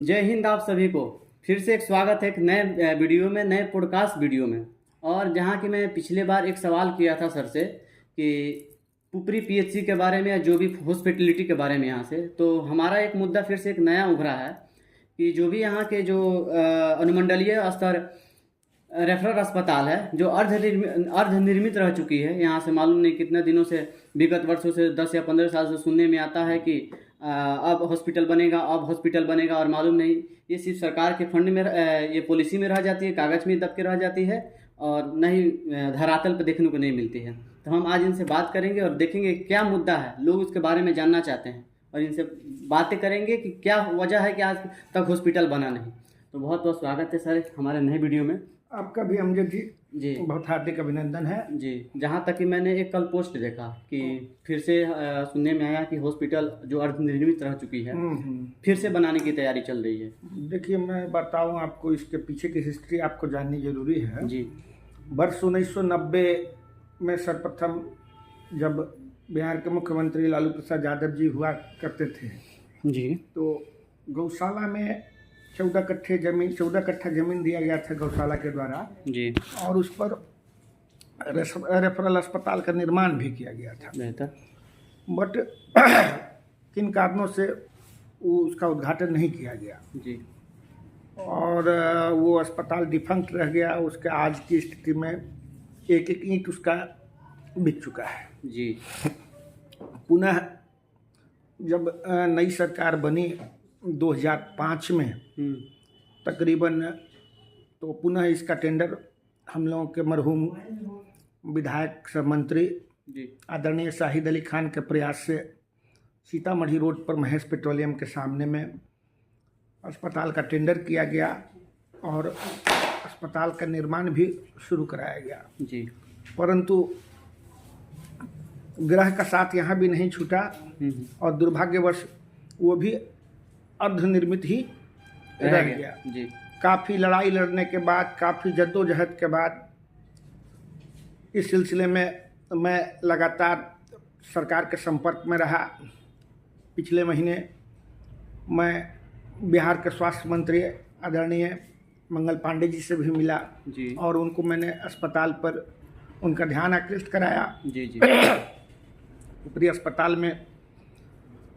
जय हिंद। आप सभी को फिर से एक स्वागत है एक नए वीडियो में, नए पॉडकास्ट वीडियो में। और जहाँ कि मैं पिछले बार एक सवाल किया था सर से कि पुपरी पीएचसी के बारे में या जो भी हॉस्पिटलिटी के बारे में यहाँ से, तो हमारा एक मुद्दा फिर से एक नया उभरा है कि जो भी यहाँ के जो अनुमंडलीय स्तर रेफरल अस्पताल है जो अर्ध निर्मित रह चुकी है। यहाँ से मालूम नहीं कितने दिनों से, विगत वर्षों से 10 या 15 साल से सुनने में आता है कि अब हॉस्पिटल बनेगा, अब हॉस्पिटल बनेगा, और मालूम नहीं ये सिर्फ सरकार के फंड में ये पॉलिसी में रह जाती है, कागज़ में दब के रह जाती है और नहीं धरातल पर देखने को नहीं मिलती है। तो हम आज इनसे बात करेंगे और देखेंगे क्या मुद्दा है, लोग उसके बारे में जानना चाहते हैं, और इनसे बातें करेंगे कि क्या वजह है कि आज तक हॉस्पिटल बना नहीं। तो बहुत बहुत स्वागत है सर हमारे नए वीडियो में। आपका भी अमजद जी जी बहुत हार्दिक अभिनंदन है। जी। जहाँ तक कि मैंने एक कल पोस्ट देखा कि फिर से सुनने में आया कि हॉस्पिटल जो अर्धनिर्मित रह चुकी है फिर से बनाने की तैयारी चल रही है। देखिए, मैं बताऊं आपको, इसके पीछे की हिस्ट्री आपको जाननी जरूरी है। जी। वर्ष 1990 में सर्वप्रथम जब बिहार के मुख्यमंत्री लालू प्रसाद यादव जी हुआ करते थे जी, तो गौशाला में 14 कट्ठा जमीन दिया गया था गौशाला के द्वारा जी, और उस पर रेफरल अस्पताल का निर्माण भी किया गया था। बेहतर। बट किन कारणों से वो उसका उद्घाटन नहीं किया गया जी और वो अस्पताल डिफंक्ट रह गया। उसके आज की स्थिति में एक एक ईंट उसका बिक चुका है। जी पुनः जब नई सरकार बनी 2005 में तकरीबन, तो पुनः इसका टेंडर हम लोगों के मरहूम विधायक सह मंत्री जी आदरणीय शाहिद अली खान के प्रयास से सीतामढ़ी रोड पर महेश पेट्रोलियम के सामने में अस्पताल का टेंडर किया गया और अस्पताल का निर्माण भी शुरू कराया गया। जी। परंतु ग्रह का साथ यहाँ भी नहीं छूटा और दुर्भाग्यवश वो भी अर्धनिर्मित ही रह गया। जी। काफ़ी लड़ाई लड़ने के बाद, काफ़ी जद्दोजहद के बाद इस सिलसिले में मैं लगातार सरकार के संपर्क में रहा। पिछले महीने मैं बिहार के स्वास्थ्य मंत्री आदरणीय मंगल पांडे जी से भी मिला जी। और उनको मैंने अस्पताल पर उनका ध्यान आकृष्ट कराया। जी जी। ऊपरी अस्पताल में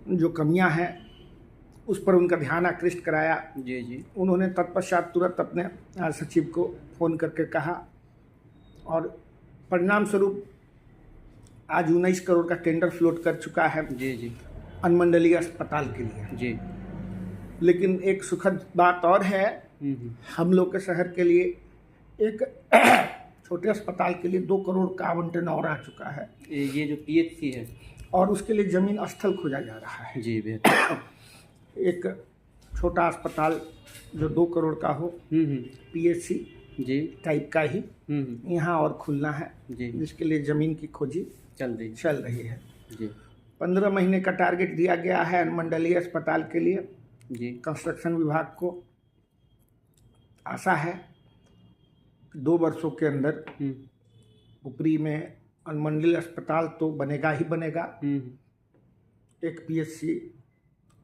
जो कमियां हैं उस पर उनका ध्यान आकृष्ट कराया। जी जी। उन्होंने तत्पश्चात तुरंत अपने सचिव को फ़ोन करके कहा और परिणाम स्वरूप आज 19 करोड़ का टेंडर फ्लोट कर चुका है जी जी। अनुमंडलीय अस्पताल के लिए। जी। लेकिन एक सुखद बात और है, हम लोग के शहर के लिए एक छोटे अस्पताल के लिए 2 करोड़ का आवंटन और आ चुका है। ये जो पीएचसी है और उसके लिए ज़मीन स्थल खोजा जा रहा है। जी, बेहतर। एक छोटा अस्पताल जो 2 करोड़ का हो, पीएचसी जी टाइप का ही यहाँ और खुलना है जी, जिसके लिए ज़मीन की खोजी चल रही है। जी 15 महीने का टारगेट दिया गया है अनुमंडलीय अस्पताल के लिए। जी। कंस्ट्रक्शन विभाग को आशा है 2 वर्षों के अंदर ऊपरी में अनुमंडलीय अस्पताल तो बनेगा ही बनेगा। एक पीएचसी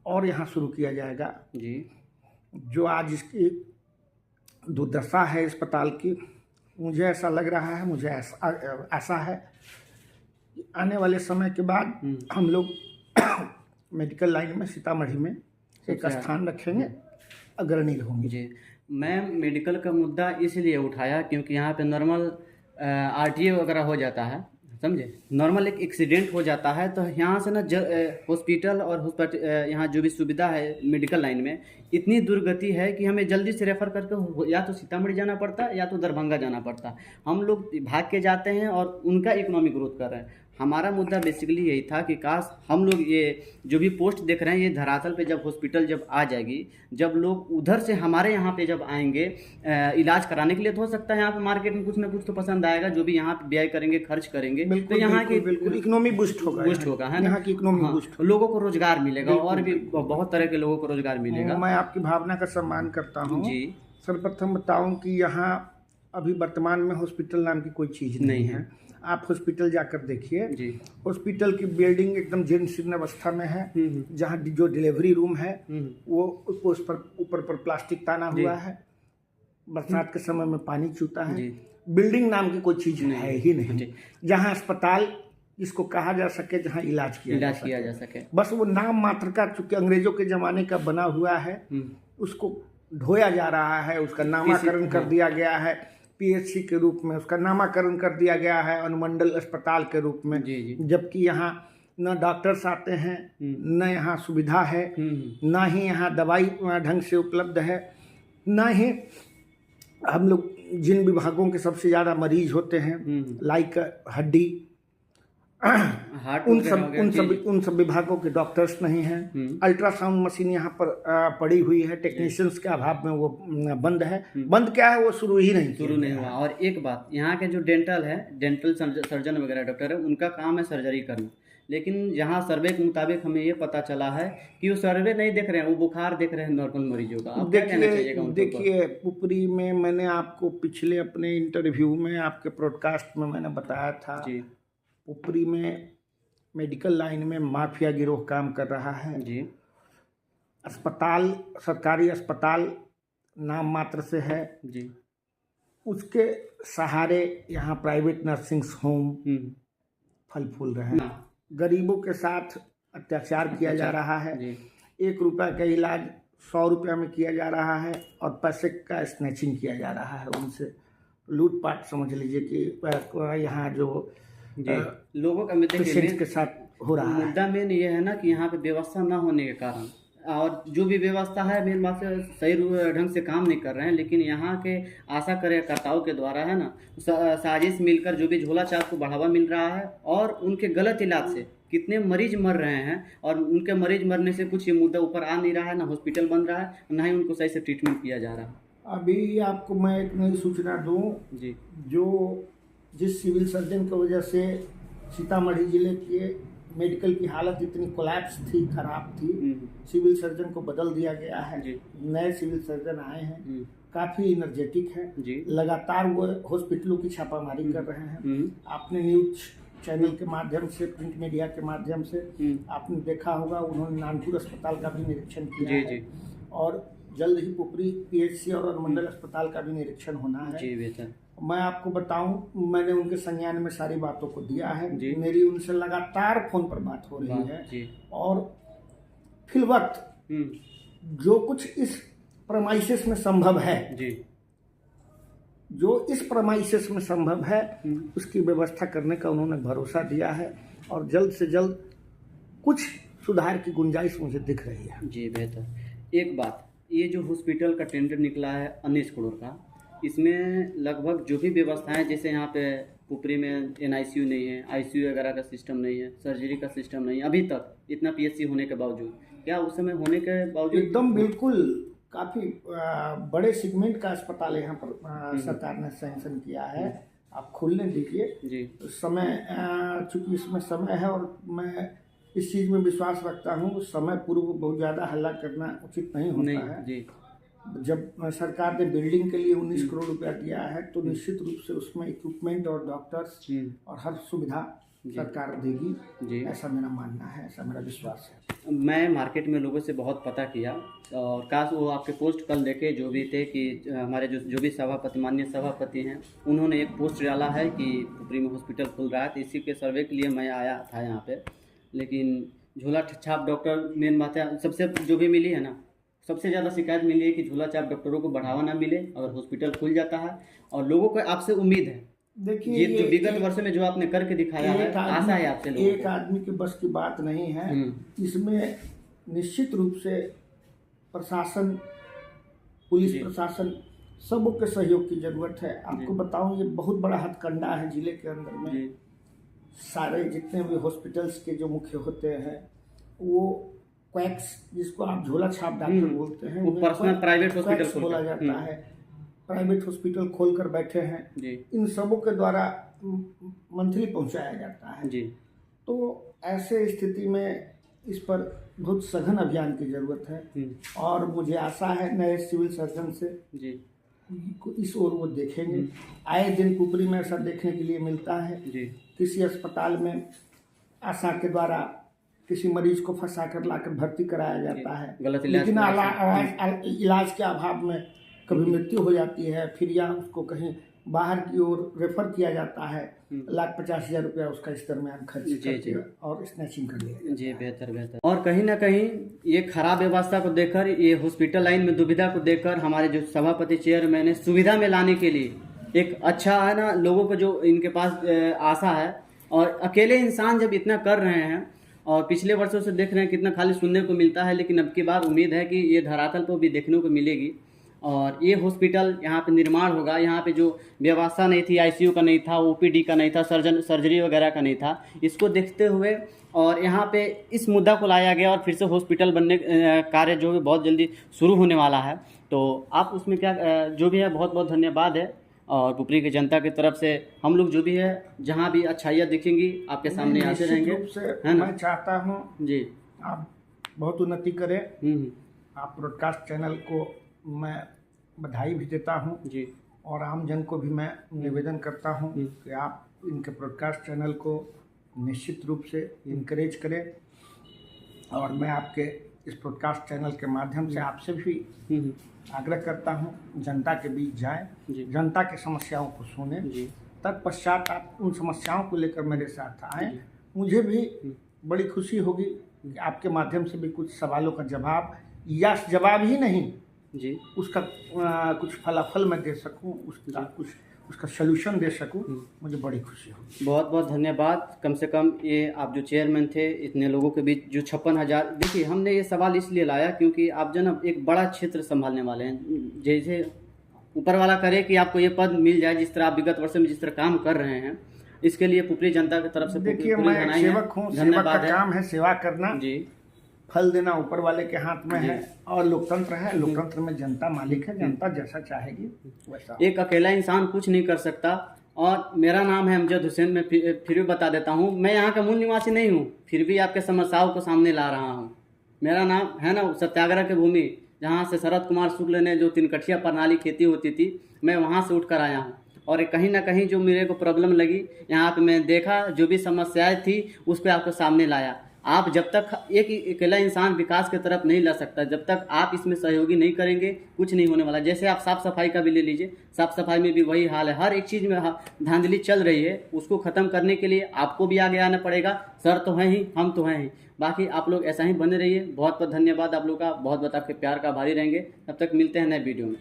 और यहाँ शुरू किया जाएगा। जी। जो आज इसकी दुर्दशा है अस्पताल की, मुझे ऐसा लग रहा है, मुझे ऐसा है कि आने वाले समय के बाद हम लोग मेडिकल लाइन में सीतामढ़ी में एक स्थान रखेंगे, अग्रणी होंगे। जी। मैं मेडिकल का मुद्दा इसलिए उठाया क्योंकि यहाँ पे नॉर्मल आरटीए वगैरह हो जाता है, समझे। नॉर्मल एक एक्सीडेंट हो जाता है तो यहाँ से ना हॉस्पिटल और यहाँ जो भी सुविधा है मेडिकल लाइन में इतनी दुर्गति है कि हमें जल्दी से रेफ़र करके या तो सीतामढ़ी जाना पड़ता है या तो दरभंगा जाना पड़ता है। हम लोग भाग के जाते हैं और उनका इकोनॉमिक ग्रोथ कर रहे हैं। हमारा मुद्दा बेसिकली यही था कि काश हम लोग ये जो भी पोस्ट देख रहे हैं ये धरातल पे जब हॉस्पिटल जब आ जाएगी, जब लोग उधर से हमारे यहाँ पे जब आएंगे इलाज कराने के लिए, तो हो सकता है यहाँ पे मार्केट में कुछ ना कुछ तो पसंद आएगा, जो भी यहाँ पे व्यय करेंगे, खर्च करेंगे, तो यहाँ की बिल्कुल इकोनॉमी बूस्ट होगा है ना, यहाँ की इकोनॉमी बूस्ट, लोगों को रोजगार मिलेगा और भी बहुत तरह के लोगों को रोजगार मिलेगा। मैं आपकी भावना का सम्मान करता हूँ जी। सर्वप्रथम बताऊँ कि यहाँ अभी वर्तमान में हॉस्पिटल नाम की कोई चीज़ नहीं है। आप हॉस्पिटल जाकर देखिए, जी। हॉस्पिटल की बिल्डिंग एकदम जीर्ण शीर्ण अवस्था में है। जहाँ जो डिलीवरी रूम है वो उस पर ऊपर पर प्लास्टिक ताना हुआ है, बरसात के समय में पानी चूता है। बिल्डिंग नाम की कोई चीज़ है ही नहीं। जहाँ अस्पताल जिसको कहा जा सके, जहाँ इलाज किया जा सके, बस वो नाम मात्र का, चूंकि अंग्रेजों के ज़माने का बना हुआ है, उसको ढोया जा रहा है, उसका नामकरण कर दिया गया है पीएचसी के रूप में, उसका नामकरण कर दिया गया है अनुमंडल अस्पताल के रूप में। जबकि यहाँ न डॉक्टर्स आते हैं, न यहाँ सुविधा है, न ही यहाँ दवाई ढंग से उपलब्ध है, न ही हम लोग जिन विभागों के सबसे ज़्यादा मरीज होते हैं, लाइक हड्डी, उन सब विभागों के डॉक्टर्स नहीं हैं। अल्ट्रासाउंड मशीन यहाँ पर पड़ी हुई है, टेक्नीशियंस के अभाव में वो बंद है। बंद क्या है, वो शुरू नहीं हुआ। और एक बात, यहाँ के जो डेंटल सर्जन वगैरह डॉक्टर है, उनका काम है सर्जरी करना, लेकिन यहाँ सर्वे के मुताबिक हमें ये पता चला है कि वो सर्वे नहीं देख रहे हैं, वो बुखार देख रहे हैं नॉर्मल मरीजों का। अब क्या कहना चाहिएगा उनको? देखिए, पुपरी में मैंने आपको पिछले अपने इंटरव्यू में, आपके ब्रॉडकास्ट में मैंने बताया था, पुपरी में मेडिकल लाइन में माफिया गिरोह काम कर रहा है जी। अस्पताल, सरकारी अस्पताल नाम मात्र से है जी, उसके सहारे यहाँ प्राइवेट नर्सिंग होम फल फूल रहे हैं। गरीबों के साथ अत्याचार किया जा रहा है। 1 रुपये का इलाज 100 रुपये में किया जा रहा है, और पैसे का स्नैचिंग किया जा रहा है, उनसे लूटपाट समझ लीजिए कि यहाँ जो लोगों का पेशेंट के साथ हो रहा है। मुद्दा मेन ये है ना कि यहाँ पे व्यवस्था ना होने के कारण, और जो भी व्यवस्था है मेन बात से सही ढंग से काम नहीं कर रहे हैं, लेकिन यहाँ के आशा कार्यकर्ताओं के द्वारा है ना साजिश मिलकर जो भी झोला छाप को बढ़ावा मिल रहा है, और उनके गलत इलाज से कितने मरीज मर रहे हैं, और उनके मरीज मरने से कुछ ये मुद्दा ऊपर आ नहीं रहा है, ना हॉस्पिटल बन रहा है, ना ही उनको सही से ट्रीटमेंट किया जा रहा है। अभी आपको मैं एक नई सूचना दूँ जी, जो जिस सिविल सर्जन की वजह से सीतामढ़ी जिले के मेडिकल की हालत इतनी कोलैप्स थी, खराब थी, सिविल सर्जन को बदल दिया गया है। नए सिविल सर्जन आए हैं, काफ़ी एनर्जेटिक हैं, लगातार वो हॉस्पिटलों की छापामारी कर रहे हैं। आपने न्यूज चैनल के माध्यम से, प्रिंट मीडिया के माध्यम से आपने देखा होगा, उन्होंने नानपुर अस्पताल का भी निरीक्षण किया है, और जल्द ही पुपरी पीएचसी और अनुमंडल अस्पताल का भी निरीक्षण होना है। मैं आपको बताऊं, मैंने उनके संज्ञान में सारी बातों को दिया है। मेरी उनसे लगातार फोन पर बात हो रही है, और फिलवक्त जो कुछ इस प्रमाइसिस में संभव है, जो इस प्रमाइसिस में संभव है, उसकी व्यवस्था करने का उन्होंने भरोसा दिया है, और जल्द से जल्द कुछ सुधार की गुंजाइश मुझे दिख रही है। जी बेहतर। एक बात, ये जो हॉस्पिटल का टेंडर निकला है 19 करोड़ का, इसमें लगभग जो भी व्यवस्थाएं, जैसे यहाँ पे पुपरी में NICU नहीं है, ICU वगैरह का सिस्टम नहीं है, सर्जरी का सिस्टम नहीं है अभी तक, इतना PHC होने के बावजूद, क्या उस समय होने के बावजूद? एकदम बिल्कुल, काफ़ी बड़े सेगमेंट का अस्पताल यहाँ पर सरकार ने सैंक्शन किया है। आप खोलने दीजिए जी, समय, चूँकि इसमें समय है, और मैं इस चीज़ में विश्वास रखता हूँ, समय पूर्व बहुत ज़्यादा हल्ला करना उचित नहीं होता है जी। जब सरकार ने बिल्डिंग के लिए 19 करोड़ रुपया दिया है, तो निश्चित रूप से उसमें इक्विपमेंट और डॉक्टर्स और हर सुविधा सरकार देगी, ऐसा मेरा मानना है, ऐसा मेरा विश्वास है। मैं मार्केट में लोगों से बहुत पता किया, और काश वो आपके पोस्ट कल देखे जो भी थे, कि हमारे जो भी सभापति, माननीय सभापति हैं, उन्होंने एक पोस्ट डाला है कि पुपरी में हॉस्पिटल खुल रहा है, तो इसी के सर्वे के लिए मैं आया था यहाँ पे। लेकिन झोला छाप डॉक्टर, मेन बात है, सबसे जो भी मिली है ना, सबसे ज़्यादा शिकायत मिली है कि झोला छाप डॉक्टरों को बढ़ावा ना मिले, और हॉस्पिटल खुल जाता है, और लोगों को आपसे उम्मीद है। देखिए, ये जो विगत वर्ष में जो आपने करके दिखाया है, आशा है आपसे लोगों को। एक आदमी के बस की बात नहीं है, इसमें निश्चित रूप से प्रशासन, पुलिस प्रशासन, सबों के सहयोग की जरूरत है। आपको बताऊं, ये बहुत बड़ा हथकंडा है जिले के अंदर में। सारे जितने भी हॉस्पिटल्स के जो मुख्य होते हैं, वो क्वैक्स, जिसको आप झोला छाप डॉक्टर बोलते हैं, वो पर्सनल प्राइवेट हॉस्पिटल बोला जाता है, प्राइवेट हॉस्पिटल खोलकर बैठे हैं जी। इन सबों के द्वारा मंथली पहुंचाया जाता है जी। तो ऐसे स्थिति में इस पर बहुत सघन अभियान की जरूरत है, और मुझे आशा है नए सिविल सर्जन से जी, इस ओर वो देखेंगे। आए दिन पुपरी में ऐसा देखने के लिए मिलता है, जी किसी अस्पताल में आशा के द्वारा किसी मरीज को फंसा कर लाकर भर्ती कराया जाता है, गलत इलाज लेकिन कराया इलाज के अभाव में कभी मृत्यु हो जाती है, फिर या उसको कहीं बाहर की ओर रेफर किया जाता है, 1,50,000 रुपया उसका इस दरमियान खर्च करके और स्नैचिंग कर लिया। जी बेहतर बेहतर। और कहीं ना कहीं ये खराब व्यवस्था को देखकर, ये हॉस्पिटल लाइन में दुविधा को देखकर हमारे जो सभापति चेयरमैन है सुविधा में लाने के लिए एक अच्छा है ना, लोगों को जो इनके पास आशा है, और अकेले इंसान जब इतना कर रहे हैं और पिछले वर्षों से देख रहे हैं कितना खाली सुनने को मिलता है, लेकिन अब की बार उम्मीद है कि ये धरातल पर भी देखने को मिलेगी और ये हॉस्पिटल यहाँ पे निर्माण होगा। यहाँ पे जो व्यवस्था नहीं थी, आईसीयू का नहीं था, ओपीडी का नहीं था, सर्जरी वगैरह का नहीं था, इसको देखते हुए और यहाँ पे इस मुद्दा को लाया गया और फिर से हॉस्पिटल बनने कार्य जो है बहुत जल्दी शुरू होने वाला है। तो आप उसमें क्या जो भी है बहुत बहुत धन्यवाद है। और पुपरी की जनता की तरफ से हम लोग जो भी है जहाँ भी अच्छाइयाँ दिखेंगी आपके सामने आते रहेंगे, है ना? मैं चाहता हूँ जी आप बहुत उन्नति करें। आप ब्रॉडकास्ट चैनल को मैं बधाई भी देता हूँ जी, और आम जन को भी मैं निवेदन करता हूँ कि आप इनके ब्रॉडकास्ट चैनल को निश्चित रूप से इनकरेज करें। और मैं आपके इस ब्रॉडकास्ट चैनल के माध्यम से आपसे भी आग्रह करता हूँ, जनता के बीच जाएं, जनता की समस्याओं को सुने, तत्पश्चात आप उन समस्याओं को लेकर मेरे साथ आएँ। मुझे भी बड़ी खुशी होगी कि आपके माध्यम से भी कुछ सवालों का जवाब, या जवाब ही नहीं जी, उसका कुछ फलाफल मैं दे सकूं, उसका सलूशन दे सकूं, मुझे बड़ी खुशी होगी। बहुत बहुत धन्यवाद। कम से कम ये आप जो चेयरमैन थे, इतने लोगों के बीच जो 56,000, देखिए हमने ये सवाल इसलिए लाया क्योंकि आप जो ना एक बड़ा क्षेत्र संभालने वाले हैं। जैसे ऊपर वाला करे कि आपको ये पद मिल जाए, जिस तरह आप विगत वर्षों में जिस तरह काम कर रहे हैं, इसके लिए पुपरी जनता की तरफ से देखिए मैं सेवक हूँ, सेवक का काम है सेवा करना जी, फल देना ऊपर वाले के हाथ में है। और लोकतंत्र है, लोकतंत्र में जनता मालिक है, जनता जैसा चाहेगी वैसा। एक अकेला इंसान कुछ नहीं कर सकता। और मेरा नाम है अमजद हुसैन। मैं फिर भी बता देता हूँ, मैं यहाँ का मूल निवासी नहीं हूँ, फिर भी आपके समस्याओं को सामने ला रहा हूँ। मेरा नाम है ना सत्याग्रह की भूमि, जहाँ से शरद कुमार शुक्ल ने जो 3 कठिया प्रणाली खेती होती थी, मैं वहाँ से उठ कर आया हूँ। और कहीं ना कहीं जो मेरे को प्रॉब्लम लगी यहाँ पे, मैं देखा जो भी समस्याएं थी उस पर आपको सामने लाया। आप जब तक एक अकेला इंसान विकास की तरफ नहीं ला सकता, जब तक आप इसमें सहयोगी नहीं करेंगे कुछ नहीं होने वाला। जैसे आप साफ़ सफाई का भी ले लीजिए, साफ़ सफाई में भी वही हाल है, हर एक चीज़ में धांधली चल रही है। उसको ख़त्म करने के लिए आपको भी आगे आना पड़ेगा। सर तो हैं ही, हम तो हैं ही, बाकी आप लोग ऐसा ही बने रहिए। बहुत बहुत धन्यवाद आप लोग का, बहुत बहुत आपके प्यार का आभारी रहेंगे। तब तक मिलते हैं नए वीडियो में।